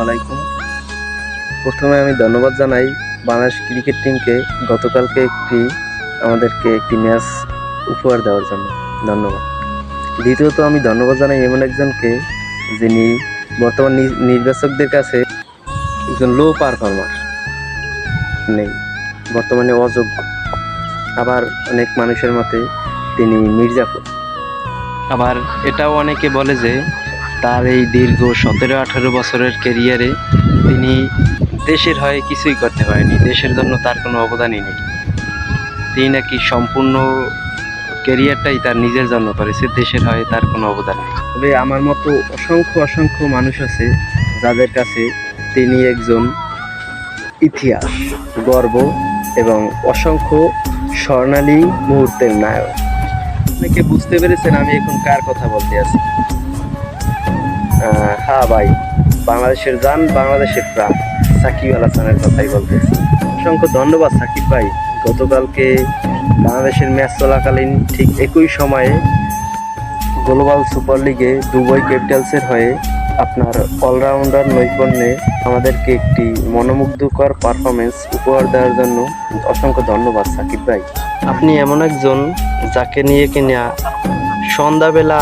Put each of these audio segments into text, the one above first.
আলাইকুম। প্রথমে আমি ধন্যবাদ জানাই বাংলাদেশ ক্রিকেট টিমকে গতকালকে আমাদেরকে একটি ম্যাচ উপহার দেওয়ার জন্য ধন্যবাদ। দ্বিতীয়ত আমি ধন্যবাদ জানাই এমন একজনকে যিনি বর্তমান নির্বাচকদের কাছে একজন লো পারফর্মার নেই, বর্তমানে অযোগ্য। আবার অনেক মানুষের মতে তিনি মির্জাফর। আবার এটাও অনেকে বলে যে তার এই দীর্ঘ 17-18 বছরের ক্যারিয়ারে তিনি দেশের হয়ে কিছুই করতে পারেনি, দেশের জন্য তার কোনো অবদানই নেই। তিনি নাকি সম্পূর্ণ ক্যারিয়ারটাই তার নিজের জন্য করেছে, দেশের হয়ে তার কোনো অবদান নেই। তবে আমার মতো অসংখ্য মানুষ আছে যাদের কাছে তিনি একজন ইতিহাস, গর্ব এবং অসংখ্য স্বর্ণালী মুহূর্তের নায়ক। অনেকে বুঝতে পেরেছেন আমি এখন কার কথা বলতে আছি। হ্যাঁ ভাই, বাংলাদেশের জান, বাংলাদেশের প্রাণ, সাকিব আল হাসানের কথাই বলতেছি। অসংখ্য ধন্যবাদ সাকিব ভাই। গতকালকে বাংলাদেশের ম্যাচ চলাকালীন ঠিক একই সময়ে গ্লোবাল সুপার লিগে দুবাই ক্যাপিটালসের হয়ে আপনার অলরাউন্ডার নৈপুণ্যে আমাদেরকে একটি মনোমুগ্ধকর পারফরমেন্স উপহার দেওয়ার জন্য অসংখ্য ধন্যবাদ সাকিব ভাই। আপনি এমন একজন যাকে নিয়ে কিনা সন্ধ্যাবেলা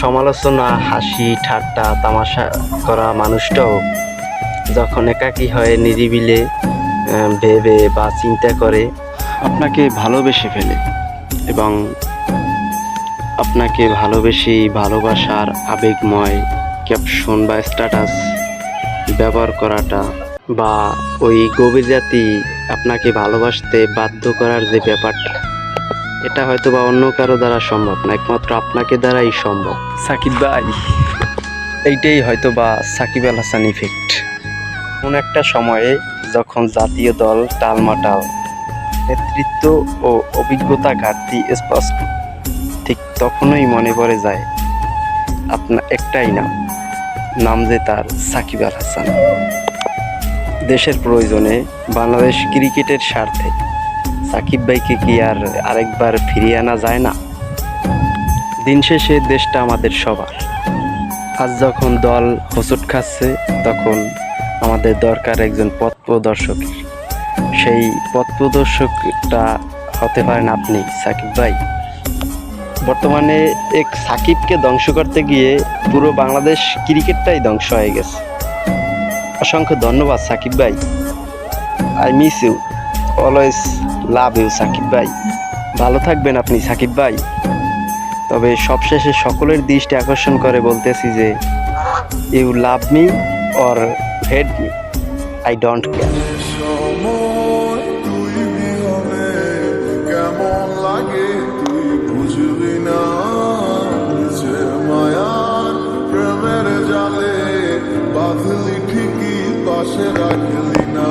সমালোচনা, হাসি ঠাট্টা তামাশা করা মানুষটাও যখন একাকী হয় নিরিবিলে ভেবে বা চিন্তা করে আপনাকে ভালোবেসে ফেলে এবং আপনাকে ভালোবাসার আবেগময় ক্যাপশন বা স্ট্যাটাস ব্যবহার করাটা বা ওই গভীর জাতি আপনাকে ভালোবাসতে বাধ্য করার যে ব্যাপারটা, এটা হয়তো বা অন্য কারো দ্বারা সম্ভব না, একমাত্র আপনাকে দ্বারাই সম্ভব। সাকিব ভাই, এইটাই হয়তো বা সাকিব আল হাসান ইফেক্ট। কোন একটা সময়ে যখন জাতীয় দল টালমাটাল, নেতৃত্ব ও অভিজ্ঞতা ঘাটতি স্পষ্ট, ঠিক তখনই মনে পড়ে যায় আপনার একটাই নাম যে তার সাকিব আল হাসান। দেশের প্রয়োজনে, বাংলাদেশ ক্রিকেটের স্বার্থে সাকিব ভাইকে কি আর আরেকবার ফিরিয়ে আনা যায় না? দিন শেষে দেশটা আমাদের সবার। আজ যখন দল হোঁচট খাচ্ছে, তখন আমাদের দরকার একজন পথ প্রদর্শকের। সেই পথ প্রদর্শকটা হতে পারেন আপনি সাকিব ভাই। বর্তমানে এক সাকিবকে ধ্বংস করতে গিয়ে পুরো বাংলাদেশ ক্রিকেটটাই ধ্বংস হয়ে গেছে। অসংখ্য ধন্যবাদ সাকিব ভাই। I miss you, always love you Sakib ভাই। ভালো থাকবেন আপনি সাকিব ভাই। তবে সবশেষে সকলের দৃষ্টি আকর্ষণ করে বলতেছি যে you love me or hate me, I don't care. কেমন লাগে তুই বুঝবি না, মায়ার প্রেমের জালে বাঁধলি ঠিকই পাশে রাখলি না।